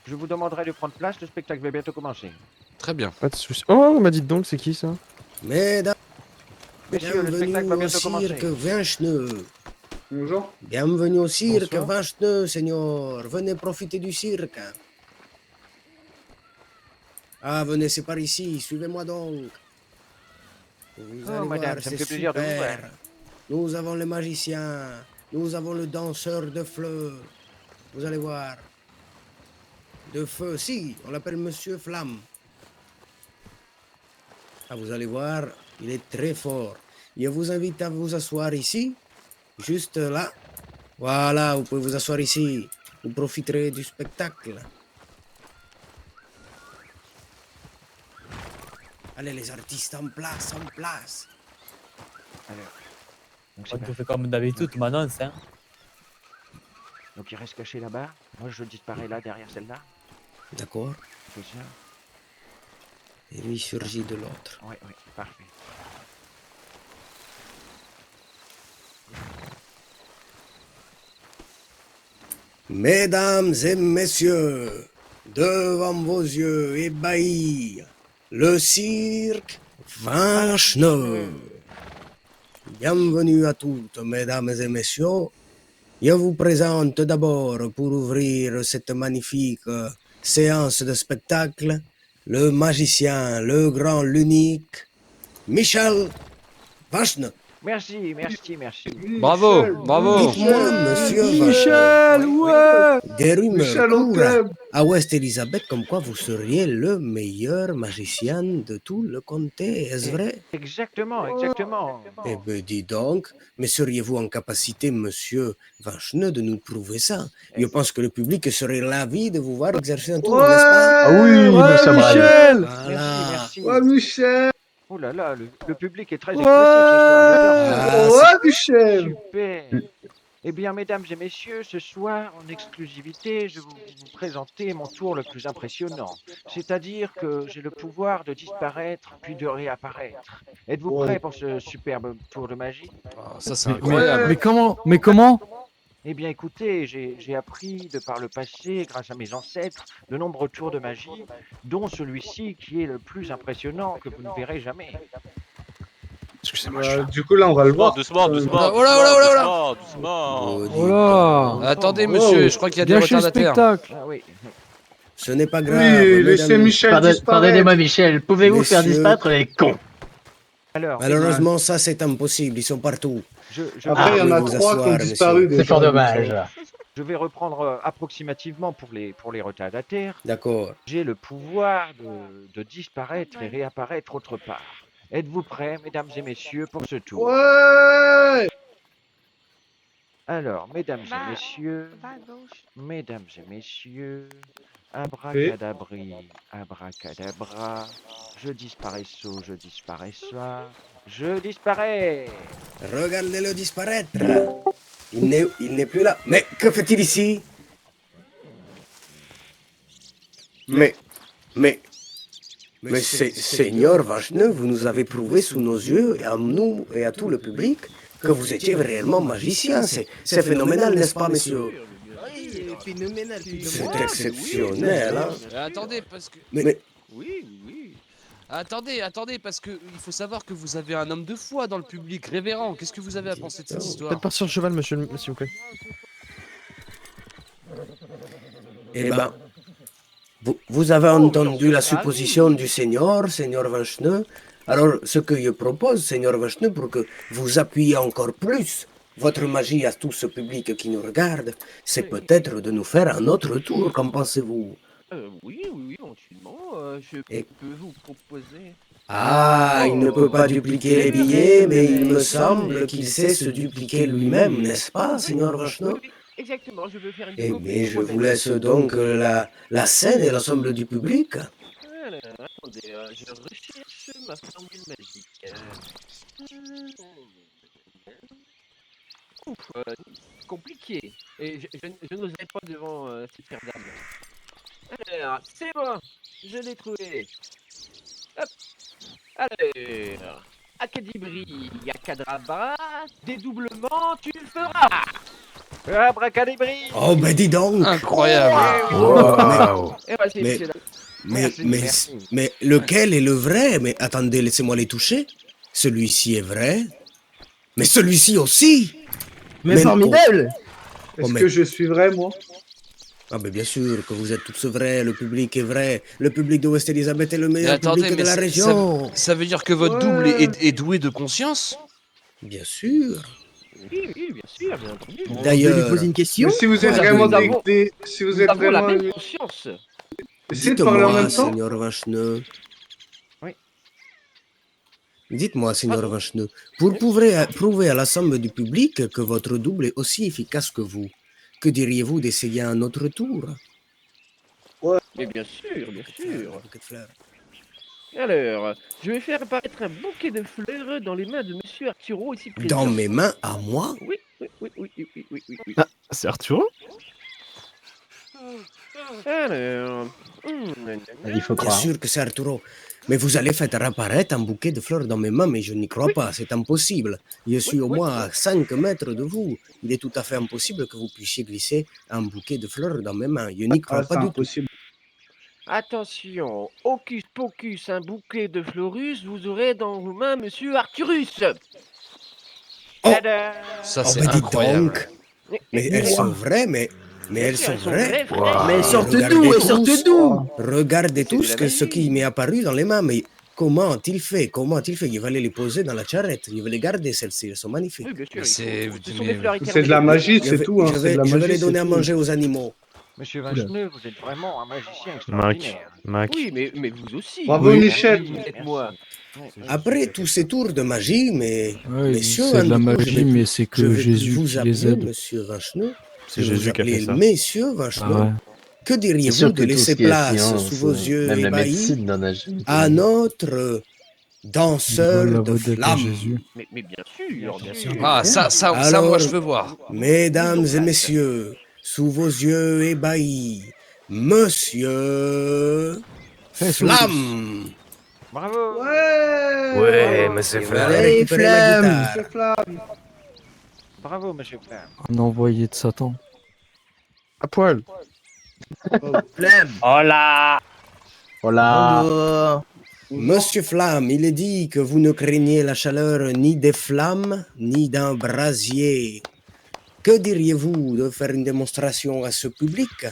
Je vous demanderai de prendre place, le spectacle va bientôt commencer. Très bien. Pas de soucis. Oh, m'a dit donc, c'est qui ça? Mesdames, Messieurs, le spectacle va bienvenue au bientôt commencer. cirque Vancheneux. Bonjour. Bienvenue au cirque Bonsoir. Vancheneux, Seigneur. Venez profiter du cirque. Ah, venez, c'est par ici. Suivez-moi donc. Vous Oh, allez madame, voir, ça me c'est fait plaisir de vous voir. super. Nous avons le magicien. Nous avons le danseur de feu. Vous allez voir. De feu, si, on l'appelle Monsieur Flamme. Ah, vous allez voir, il est très fort. Je vous invite à vous asseoir ici, juste là. Voilà, vous pouvez vous asseoir ici. Vous profiterez du spectacle. Allez, les artistes, en place, en place. Alors, donc, On c'est te fait comme d'habitude, m'annonce, hein. donc il reste caché là-bas. Moi, je disparais là, derrière celle-là. D'accord. C'est ça. Et lui surgit de l'autre. Oui, oui, parfait. Mesdames et messieurs, devant vos yeux ébahis, le cirque Vancheneux. Bienvenue à toutes, mesdames et messieurs. Je vous présente d'abord, pour ouvrir cette magnifique séance de spectacle, le magicien, le grand, l'unique, Michel Vancheneux. Merci, merci, merci. Bravo, Michel, bravo. Dites-moi, monsieur Vancheneux. Michel, Oui, ouais! Des rumeurs Michel, on courent t'aime. à Ouest-Élisabeth comme quoi vous seriez le meilleur magicien de tout le comté. Est-ce vrai? Exactement, exactement. Eh bien, dis donc, mais seriez-vous en capacité, monsieur Vancheneux, de nous prouver ça? Je pense que le public serait ravi de vous voir exercer un tour, Ouais. n'est-ce pas? Ah oui, nous Ouais, sommes ravis. Michel! Merci, Voilà. merci. Ouais, Michel. Oh là là, le public est très Ouais. expressif ce soir. J'adore ça. Ah, Ouais, Michel. Super. Eh bien, mesdames et messieurs, ce soir, en exclusivité, je vais vous présenter mon tour le plus impressionnant. C'est-à-dire que j'ai le pouvoir de disparaître puis de réapparaître. Êtes-vous prêts pour ce superbe tour de magie? Ah, ça, c'est Mais, incroyable. mais comment? Mais comment? Eh bien, écoutez, j'ai appris de par le passé, grâce à mes ancêtres, de nombreux tours de magie, dont celui-ci qui est le plus impressionnant que vous ne verrez jamais. Excusez-moi, je suis là. Du coup, là, on va le voir. Doucement, doucement, Oh là, oh là, oh là, oh là. doucement, doucement. Oh, dis Oh là! donc. Attendez, Oh. monsieur, je crois qu'il y a des Gâchez le retardataires. spectacle! Ah oui. Ce n'est pas grave. Oui, laissez mesdames- Michel disparaître. Pardonnez-moi, Michel, pouvez-vous faire Messieurs. disparaître les cons? Alors, Malheureusement, ça c'est impossible. Ils sont partout. je Après, il y en a vous 3 qui ont asseoir, disparu. monsieur. déjà, C'est fort dommage. Michel. je vais reprendre approximativement pour les retardataires. D'accord. J'ai le pouvoir de disparaître et réapparaître autre part. Êtes-vous prêts, mesdames et messieurs, pour ce tour? Ouais. Alors, mesdames Va- et messieurs, Va à gauche. mesdames et messieurs, abracadabri, abracadabra, je disparais saut, je disparais soir, je disparais. Regardez-le disparaître. Il n'est plus là. Mais que fait-il ici? Mais Seigneur Vancheneux, vous nous avez prouvé sous nos yeux, et à nous et à tout le public, que vous étiez réellement magicien. C'est phénoménal, n'est-ce pas, messieurs? Oui, phénoménal. C'est exceptionnel, hein? Attendez, parce que... Mais Oui, oui. Attendez, parce que il faut savoir que vous avez un homme de foi dans le public, révérend. Qu'est-ce que vous avez à penser de cette histoire? Faites partir le cheval, monsieur, s'il vous plaît. eh ben, vous avez entendu la supposition du Seigneur Vancheneux. Alors, ce que je propose, Seigneur Vancheneux, pour que vous appuyiez encore plus votre magie à tout ce public qui nous regarde, c'est peut-être de nous faire un autre tour. Qu'en pensez-vous? Oui, éventuellement, je Et- peux vous proposer. Ah, il ne peut pas dupliquer les billets, mais il me semble qu'il sait se dupliquer lui-même, n'est-ce pas, Seigneur Vancheneux? Oui, exactement, je veux faire une Eh copie bien, je vous moi-même. laisse donc la scène et l'ensemble du public. Alors, attendez, je recherche ma formule magique. Ouf, compliqué. Et je n'oserais pas devant cette paire d'âmes. Alors, c'est bon, je l'ai trouvé. Hop. Alors, Acadibri, Acadabra, dédoublement, tu le feras. Abracadabri. Oh, ben dis donc. Incroyable. Waouh. Et voici, Mais- monsieur. Mais, Merci, mais, merci. mais lequel est le vrai? Mais attendez, laissez-moi les toucher. Celui-ci est vrai. Mais celui-ci aussi. Mais Mais- formidable. Oh, Est-ce mais- que je suis vrai, moi? Ah ben bien sûr que vous êtes tous vrais, le public est vrai. Le public de West Elizabeth est le Mais meilleur attendez, public mais de la région. ça veut dire que votre double est doué de conscience? Bien sûr. Oui, bien sûr, bien entendu. On peut D'ailleurs- lui poser une question. Mais si vous êtes Voilà, vraiment nous avons- si vous Nous êtes avons la vraiment... même conscience. Essayez de parler en Dites-moi, même temps. Seigneur Vancheneux. Oui. Dites-moi, Seigneur Pardon. Vancheneux, pour prouver à l'ensemble du public que votre double est aussi efficace que vous, que diriez-vous d'essayer un autre tour? Mais bien sûr, bien sûr. Un bouquet de fleurs. Alors, je vais faire apparaître un bouquet de fleurs dans les mains de monsieur Arturo ici présent. Dans mes mains à moi? Oui, oui, oui, oui, oui, oui, oui, oui, oui. Ah, c'est Arturo? Alors... Il faut Bien croire. sûr que c'est Arturo. Mais vous allez faire apparaître un bouquet de fleurs dans mes mains, mais je n'y crois Oui. pas, c'est impossible. Je suis au oui, moins à 5 mètres de vous. Il est tout à fait impossible que vous puissiez glisser un bouquet de fleurs dans mes mains. Je n'y crois Ah, c'est pas du tout. impossible. Attention, hocus pocus, un bouquet de florus, vous aurez dans vos mains monsieur Arturus. Oh. Tada. Ça, Oh, c'est mais dites incroyable. donc. Mais elles sont vraies, mais Bien elles sûr, sont vraies. Mais elles sortent Regardez d'où? Elles tous. sortent d'où? Regardez C'est de tous la que ce magie. qui m'est apparu dans les mains. Mais comment a-t-il fait? Comment a-t-il fait? Il va les poser dans la charrette. Il va les garder, celles-ci. Elles sont magnifiques. Oui, bien sûr, Mais c'est- ce sont mais- des fleurs C'est de la magie, Je c'est vais, tout. Hein. je C'est vais- de la je vais magie, les donner c'est à tout. manger aux animaux. Monsieur Vacheneux, vous êtes vraiment un magicien Mac. extraordinaire. Mac. Oui, mais vous aussi. Bravo, Oui, Michel. vous êtes Merci. moi. Après tous ces tours de magie, mais Ouais, messieurs, c'est de la du coup, je magie, vais mais plus- c'est je que vais plus Jésus vous qui les appeler aide. Monsieur Vacheneux. C'est Je vais vous Jésus qui a fait appeler ça. Messieurs Vacheneux. Ah ouais. Que C'est diriez-vous sûr de que tout laisser ce qui est place science, sous vos yeux même la ébahis médecine n'en a jamais. à notre danseur La de vedette à flammes? Jésus. Mais bien sûr, bien sûr. Ah, ça, moi, Alors- je veux voir. Mesdames et messieurs, sous vos yeux ébahis, Monsieur Flamme. Bravo. Ouais. mais c'est Vous allez récupérer la Flamme. guitare. C'est flamme. Bravo, monsieur Flamme. Un envoyé de Satan. À poil. Flemme. Hola. Voilà. Bonjour. Monsieur Flamme, il est dit que vous ne craignez la chaleur ni des flammes, ni d'un brasier. Que diriez-vous de faire une démonstration à ce public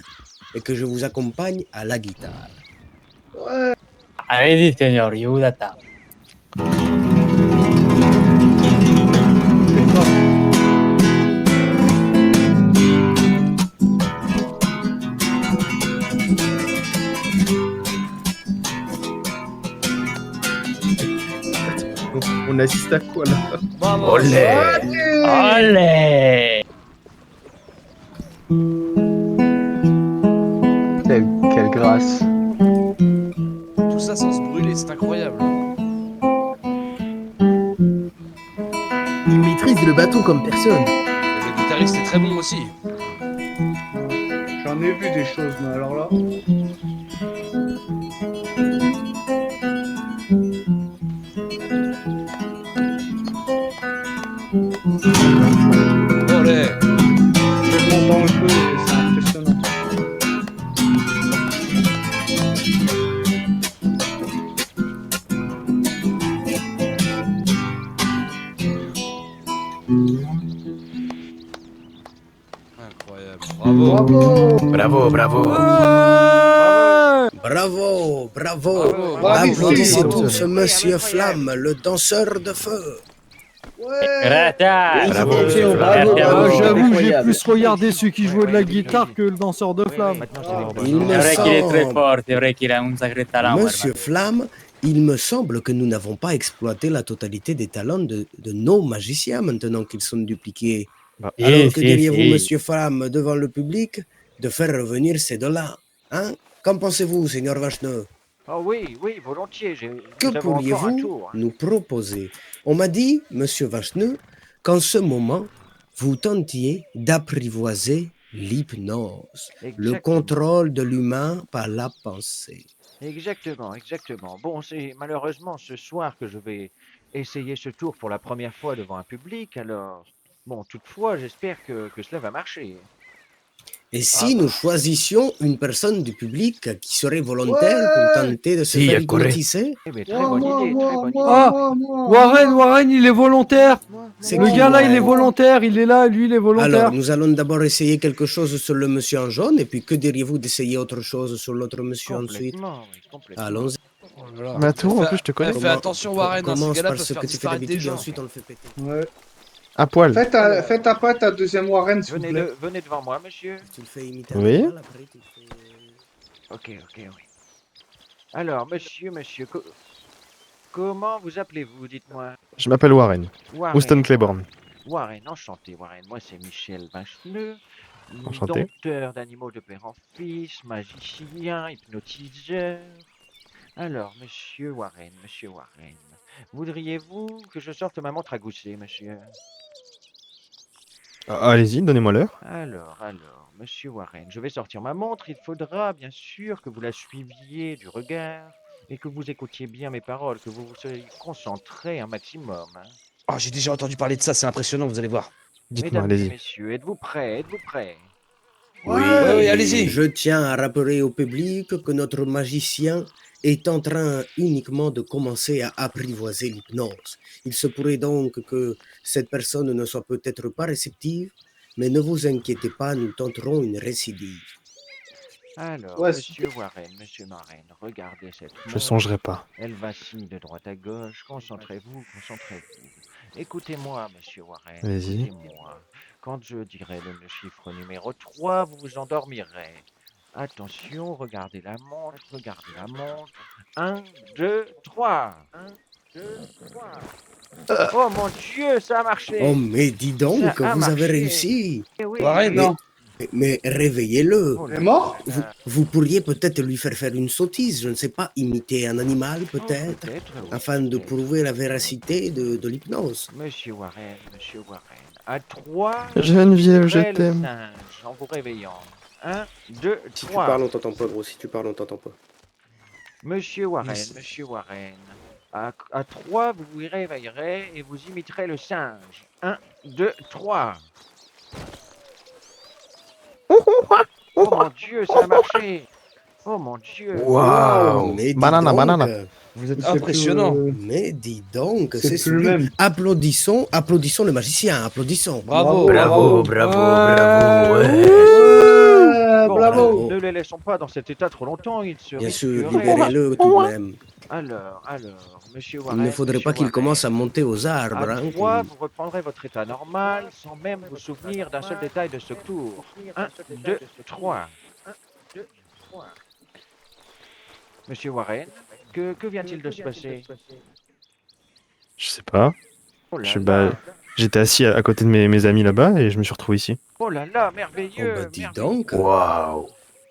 et que je vous accompagne à la guitare? Vedi, signor, aiutata. On assiste à quoi là? Bravo. Olé. Quelle grâce. Tout ça sans se brûler, c'est incroyable. Il maîtrise le bateau comme personne. Le guitariste est très bon aussi. J'en ai vu des choses, mais alors là... Olé. Je m'entends un peu et c'est impressionnant. Incroyable. Bravo. Bravo, bravo. Bravo, bravo. Bravo. Applaudissez Bravo. tous Monsieur Flamme, le danseur de feu. Gracias. Bravo, Ok, monsieur bravo, Flamme. bravo. Ah, j'avoue, j'ai Incroyable. plus regardé celui qui jouait de la guitare que le danseur de Oui, oui, flamme. maintenant, c'est Il bon. me È vrai qu'il est très semble, fort, è vrai qu'il a un sacré talent. Monsieur Flamme, il me semble que nous n'avons pas exploité la totalité des talents de nos magiciens maintenant qu'ils sont dupliqués. Si, Alors que si, diriez-vous, si. Monsieur Flamme, devant le public, de faire revenir ces deux-là? Hein? Qu'en pensez-vous, Seigneur Vacheneux? Oh oui, oui, volontiers. Que nous avons encore un pourriez-vous tour. nous proposer? On m'a dit, Monsieur Vacheneux, qu'en ce moment, vous tentiez d'apprivoiser l'hypnose, le Exactement. contrôle de l'humain par la pensée. Exactement, exactement. Bon, c'est malheureusement ce soir que je vais essayer ce tour pour la première fois devant un public, alors Bon, toutefois, j'espère que cela va marcher. Et si nous choisissions une personne du public qui serait volontaire pour tenter de se Si, faire correct. hypnotiser? Eh bien, très bonne idée, très bonne idée. Ah, Warren, il est volontaire. C'est Le qui, gars là, il est Warren? volontaire. Il est là, lui, il est volontaire. Alors, nous allons d'abord essayer quelque chose sur le monsieur en jaune, et puis que diriez-vous d'essayer autre chose sur l'autre monsieur ensuite? Complètement, oui, complètement. Allons-y. Oh là là. Mais attends, en Fais- plus, je te connais. Fais attention, Warren, hein, ces Commence gars-là par peuvent ce faire que tu fais disparaître des d'habitude, et gens. ensuite on le fait péter. Ouais. À poil. Faites apparaître ta deuxième Warren, s'il vous plaît. Venez devant moi, monsieur. Tu le fais imiter Oui. un animal, après tu le fais... Ok, oui. Alors, monsieur, comment vous appelez-vous, dites-moi? Je m'appelle Warren. Warren. Houston Claiborne. Warren, enchanté, Warren. Moi, c'est Michel Vincheneux, Enchanté. dompteur d'animaux de père en fils, magicien, hypnotiseur. Alors, monsieur Warren, voudriez-vous que je sorte ma montre à gousset, monsieur? Allez-y, donnez-moi l'heure. Alors, monsieur Warren, je vais sortir ma montre. Il faudra bien sûr que vous la suiviez du regard et que vous écoutiez bien mes paroles, que vous vous soyez concentrés un maximum. Hein. Oh, j'ai déjà entendu parler de ça, c'est impressionnant, vous allez voir. Dites-moi, Mesdames et allez-y. messieurs, êtes-vous prêts? Oui, oui, allez-y. Je tiens à rappeler au public que notre magicien est en train uniquement de commencer à apprivoiser l'hypnose. Il se pourrait donc que cette personne ne soit peut-être pas réceptive, mais ne vous inquiétez pas, nous tenterons une récidive. Alors, Ouais, monsieur Warren, regardez cette Je montre. songerai pas. Elle vacille de droite à gauche. Concentrez-vous. Écoutez-moi, monsieur Warren. Vas-y. Écoutez-moi. Quand je dirai le chiffre numéro 3, vous vous endormirez. Attention, regardez la montre. 1, 2, 3. 1, 2, 3. Oh mon Dieu, ça a marché. Oh, mais dis donc, Ça a vous avez marché. réussi. Eh oui, Warren, oui. non. Mais réveillez-le. Oh Il là est mort? là. Vous pourriez peut-être lui faire une sottise, je ne sais pas, imiter un animal Oh, peut-être, peut-être, oui, afin de peut-être. prouver la véracité de l'hypnose. Monsieur Warren, à 3, Geneviève, je le t'aime. singe en vous réveillant. 1, 2, Si tu 3. parles, on t'entend pas, gros. Si tu parles, on t'entend pas. Monsieur Warren, Yes. à 3, vous vous réveillerez et vous imiterez le singe. 1, 2, 3. Oh mon Dieu, ça a marché. Oh mon Dieu. Waouh. Mais dis Banana, donc, banana. Vous êtes Impressionnant. Mais dis donc, C'est c'est plus le sublime. même. Applaudissons le magicien, applaudissons. Bravo. Bravo. Bon, Bravo. ne les laissons pas dans cet état trop longtemps, ils se Bien sûr, risqueraient. libérez-le tout de même. Alors, monsieur Il Warren. ne faudrait pas qu'il commence à monter aux arbres. À Hein, 3, vous reprendrez votre état normal sans même vous souvenir d'un seul détail de ce tour. 1, 2, 3. Monsieur Warren, que vient-il de se passer? Je sais pas. Oh là Je- là, bah, J'étais assis à côté de mes amis là-bas et je me suis retrouvé ici. oh là là, Oh merveilleux, bah dis merveilleux. donc, Waouh.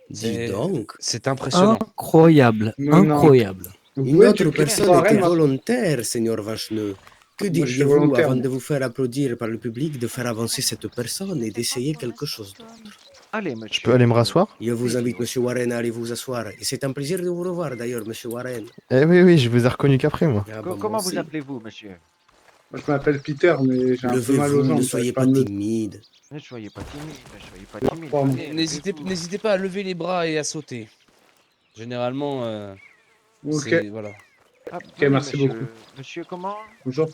dis C'est- donc. C'est impressionnant. Incroyable, Mais non. incroyable. Vous Une pouvez autre dupliquer personne Warren, était moi. volontaire, Seigneur Vacheneux. Que Moi, je suis diriez-vous volontaire. avant de vous faire applaudir par le public, de faire avancer cette personne et d'essayer quelque chose d'autre? Allez, monsieur. Je peux aller me rasseoir? Je vous invite, Monsieur Warren, à aller vous asseoir. Et c'est un plaisir de vous revoir, d'ailleurs, Monsieur Warren. Eh oui, je vous ai reconnu qu'après, moi. Ah, bah, moi Comment vous aussi. appelez-vous, monsieur? Moi, je m'appelle Peter, mais j'ai un peu mal aux Levez-vous, jambes. ne soyez pas timide. Ne soyez pas timide, Pardon. venez, N'hésitez levez-vous. n'hésitez pas à lever les bras et à sauter. Généralement, Ok, c'est... Voilà. Ah, merci monsieur. beaucoup. Monsieur, comment? bonjour.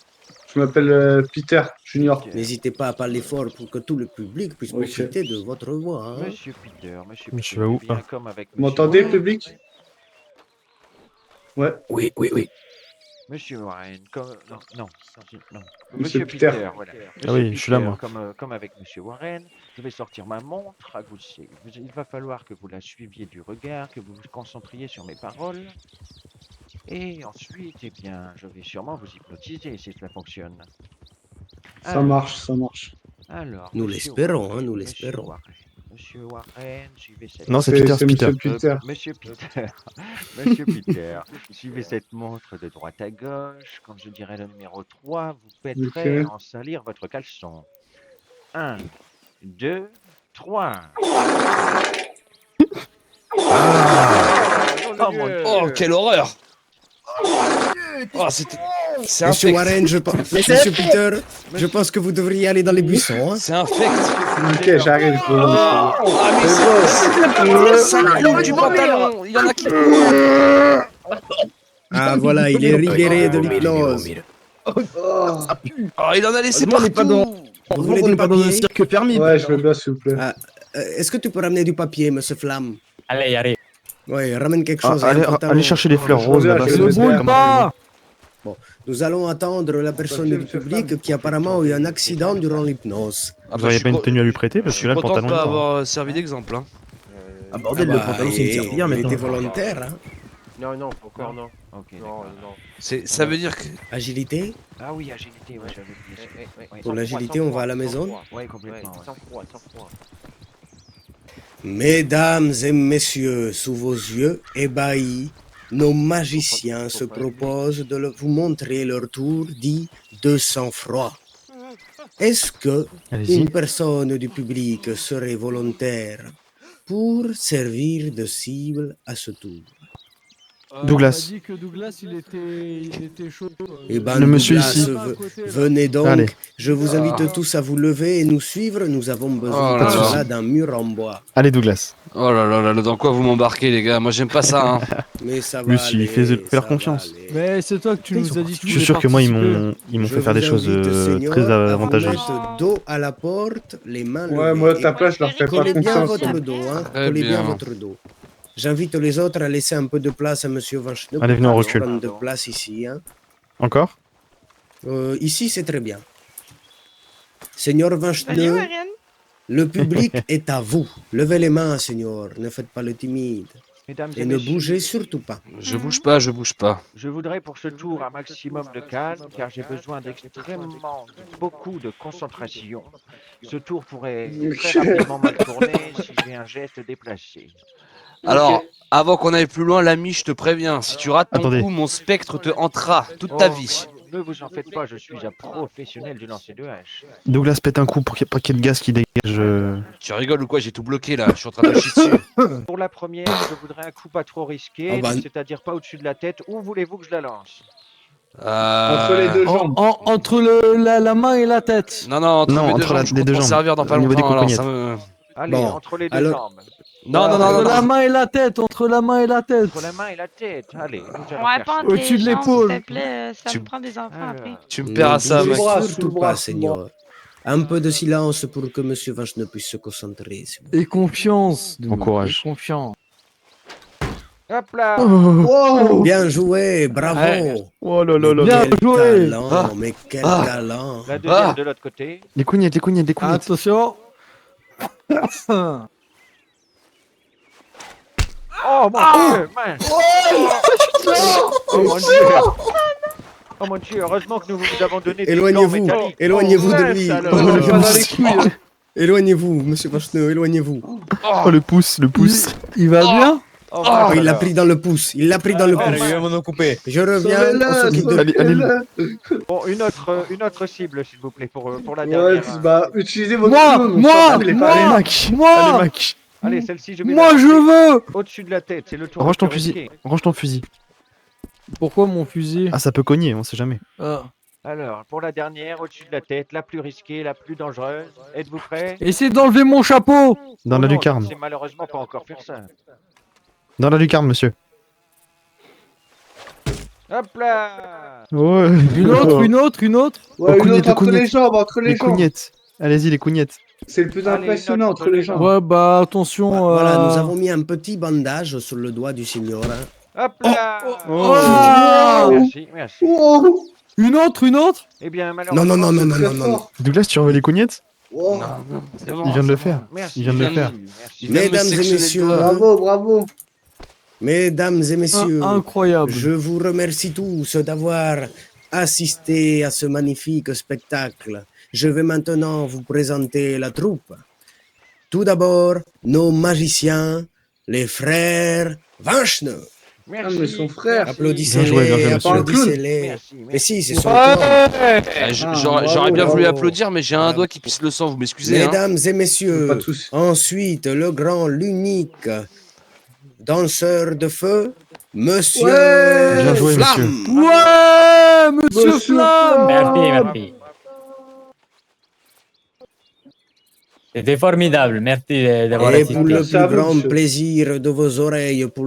Je m'appelle Peter Junior. N'hésitez pas à parler fort pour que tout le public puisse Ok. profiter de votre voix. Hein. Monsieur Peter, Monsieur va où? bien comme avec Vous m'entendez, Warren. public? Ouais. Oui. Monsieur Warren, comme... Non. Monsieur Peter. voilà. Ah oui, je suis là, moi. Comme avec Monsieur Warren, je vais sortir ma montre à gousset. Il va falloir que vous la suiviez du regard, que vous vous concentriez sur mes paroles. Et ensuite, eh bien, je vais sûrement vous hypnotiser si cela fonctionne. Ça marche, ça marche. Alors, Nous monsieur l'espérons, Warren, hein, nous Monsieur l'espérons. Warren, Monsieur Warren, suivez cette Non, c'est C'est Peter, c'est Peter. Monsieur Peter. Monsieur Peter, Monsieur Peter, suivez cette montre de droite à gauche. Quand je dirai le numéro 3, vous pèterez Ok. en salir votre caleçon. 1, 2, 3. Oh, quelle horreur. Oh, c'était... C'est Monsieur infect. Warren, Monsieur Peter, je pense que vous devriez aller dans les buissons. Hein. C'est infect. Ok, j'arrive. Ah, mais c'est le clou du pantalon. Il y en a qui Ah voilà, il est libéré de l'hypnose. Oh, il en a laissé On n'est pas dans- partout. Vous voulez On du n'est pas dans un papier? cirque fermé. Ouais, je veux bien, s'il vous plaît. Ah, Est-ce que tu peux ramener du papier, Monsieur Flamme? Allez, allez. Oui, ramène quelque Ah, chose. et un allez, pantalon. allez chercher les fleurs Je roses reviens, là-bas. je c'est reviens. bon, camarade. Nous allons attendre la personne du public qui apparemment a eu un accident durant l'hypnose. Ah, Vous auriez pas une tenue à lui prêter Je parce que suis là le content de pantalon. pas est noir. avoir servi d'exemple. Hein. Ah bordel, le pantalon c'est une il serpillière était maintenant. volontaire. Hein. Non, non, encore non. Ok, Non, d'accord. non. Ça veut dire que. Agilité. Ah oui, agilité, ouais, j'avais oublié ça. Ouais, Pour Sans l'agilité, froid, on va à la sans maison. froid. Ouais, complètement. Ouais, Ouais. sans froid, sans froid. Mesdames et messieurs, sous vos yeux ébahis, nos magiciens se proposent de vous montrer leur tour dit de sang-froid. Est-ce que Allez-y. une personne du public serait volontaire pour servir de cible à ce tour? Douglas. On m'a dit que Douglas, il était chaud. Eh ben, Le monsieur Douglas, ici. Venez donc, Allez. je vous invite tous à vous lever et nous suivre. Nous avons besoin Oh là de là. cela d'un mur en bois. Allez Douglas. Oh là là là, dans quoi vous m'embarquez, les gars? Moi, j'aime pas ça. Hein. Mais ça va Lui aussi, aller, fais-leur ça va confiance. aller. Mais c'est toi que tu nous as dit que Je suis sûr que moi ils m'ont Je fait faire des vous choses invite, Seigneur, très à vous avantageuses. mettre dos à la porte, les mains Ouais, levées. moi, à ta place, je leur fais pas Collez bien confiance. votre dos, hein. Très Collez bien bien. votre dos. J'invite les autres à laisser un peu de place à Monsieur Vanchne. Allez, venez, on recule. Prendre de place ici. Hein. Encore? Ici, c'est très bien. Seigneur Vanchne, le public est à vous. Levez les mains, Seigneur. Ne faites pas le timide. Mesdames et Et ne messieurs, bougez surtout pas. Je bouge pas, je bouge pas. je voudrais pour ce tour un maximum de calme, car j'ai besoin beaucoup de concentration. Ce tour pourrait très rapidement mal tourner si j'ai un geste déplacé. Alors, avant qu'on aille plus loin, l'ami, je te préviens, si tu rates ton Attendez. coup, mon spectre te hantera toute ta vie. Ne vous en faites pas, je suis un professionnel du lancer de hache. Douglas pète un coup pour qu'il n'y ait pas qu'il y ait de gaz qui dégage. Tu rigoles ou quoi? J'ai tout bloqué là, je suis en train de chier dessus. Pour la première, je voudrais un coup pas trop risqué, Ah bah, c'est-à-dire pas au-dessus de la tête. Où voulez-vous que je la lance? Entre les deux jambes. Entre la main et la tête. Non, non, entre Non, mes deux entre jambes, je les compte deux m'en jambes. servir dans pas Au niveau des longtemps, alors cocognettes. ça me... Allez, Bon, entre les deux alors- jambes. Non, non, non, Entre non, la non. main et la tête. Entre la main et la tête. Entre la main et la tête. Allez, nous allons Ouais, faire pas ça. entre Au-dessus les de jambes, l'épaule. s'il te plaît. Ça Tu- me prend des enfants après. Alors, Tu me paieras ça, Ne mec. bougez Sous surtout le bras, pas, sous le bras. Seigneur. Un peu de silence pour que Monsieur Vanchne puisse se concentrer. s'il vous plaît. Et confiance. Bon courage. Et confiance. hop là. Wow. Bien joué, bravo. Ouais. Oh là là là. Bien Quel joué. talent, Ah. mais quel Ah. talent. La deuxième Ah. de l'autre côté. Les cougnettes, les cougnettes, les cougnettes. Attention. Oh mon Dieu, mince. Oh mon Dieu. Oh mon Dieu, heureusement que nous vous avons donné des gants Éloignez-vous, métalliques. éloignez-vous de mince, lui. alors. Oh, pas dans les couilles. Éloignez-vous, Monsieur Vanchne, éloignez-vous. Oh le pouce, le pouce. Il va bien? Oh, Oh, mince, il l'a alors. pris dans le pouce, il l'a pris dans le Ah, pouce. ouais. m'en coupé. Je reviens, on Sauvez-le, s'occupe de... Allez, allez. sauvez-le. Bon, une autre cible, s'il vous plaît, pour la Ouais, dernière. bah, utilisez votre Moi, clone, on moi, s'en fout, les moi. Allez parents. Mac. Moi. Allez Mac. Allez, celle-ci, je vais Moi, la je lancer veux. au-dessus de la tête. C'est le tour. Range le ton plus fusil. risqué. Range ton fusil. Pourquoi mon fusil? Ah ça peut cogner, on sait jamais. Alors, pour la dernière, au-dessus de la tête, la plus risquée, la plus dangereuse. Êtes-vous prêts? Essayez d'enlever mon chapeau. Dans Oh la non, lucarne. c'est malheureusement pas encore faire ça. Dans la lucarne, monsieur. Hop là. Ouais. Une autre, une autre, une autre. Ouais, Aux une autre cougnettes, aux entre les cougnettes. jambes, entre Les les jambes. cougnettes. Allez-y, les cougnettes. C'est le plus Allez, impressionnant une entre les jambes. Ouais, bah attention. Voilà, nous avons mis un petit bandage sur le doigt du Seigneur. Hein. Hop là. Oh. Merci, merci. Wow. Une autre, une autre. Eh bien, Non, malheureusement. non, non, non, non, Très non, non. fort. Douglas, tu veux les cougnettes? Wow. Non, non, c'est bon. Il vient de le faire. Merci. Il vient de le Il vient faire. de- Merci. Il vient de me Mesdames et sectionner le messieurs, doigt. Bravo, bravo. Mesdames et messieurs, Incroyable. je vous remercie tous d'avoir assisté à ce magnifique spectacle. Je vais maintenant vous présenter la troupe. Tout d'abord, nos magiciens, les frères Vanchne. Merci. Ah, mais son frère. Applaudissez-les, Bien joué, monsieur. applaudissez-les. Merci, Mais merci. si, c'est son Ouais. clan. J'aurais bien voulu bravo. applaudir, mais j'ai un Bravo. doigt qui pisse le sang, vous m'excusez. Hein. Mesdames et Pas messieurs, de soucis. ensuite, le grand, l'unique danseur de feu, Monsieur Bien joué, monsieur. Flamme. Ouais, Monsieur Flamme. Merci, merci. C'était formidable. Merci d'avoir Et pour assisté. le Merci à plus vous, grand monsieur. plaisir de vos oreilles, pour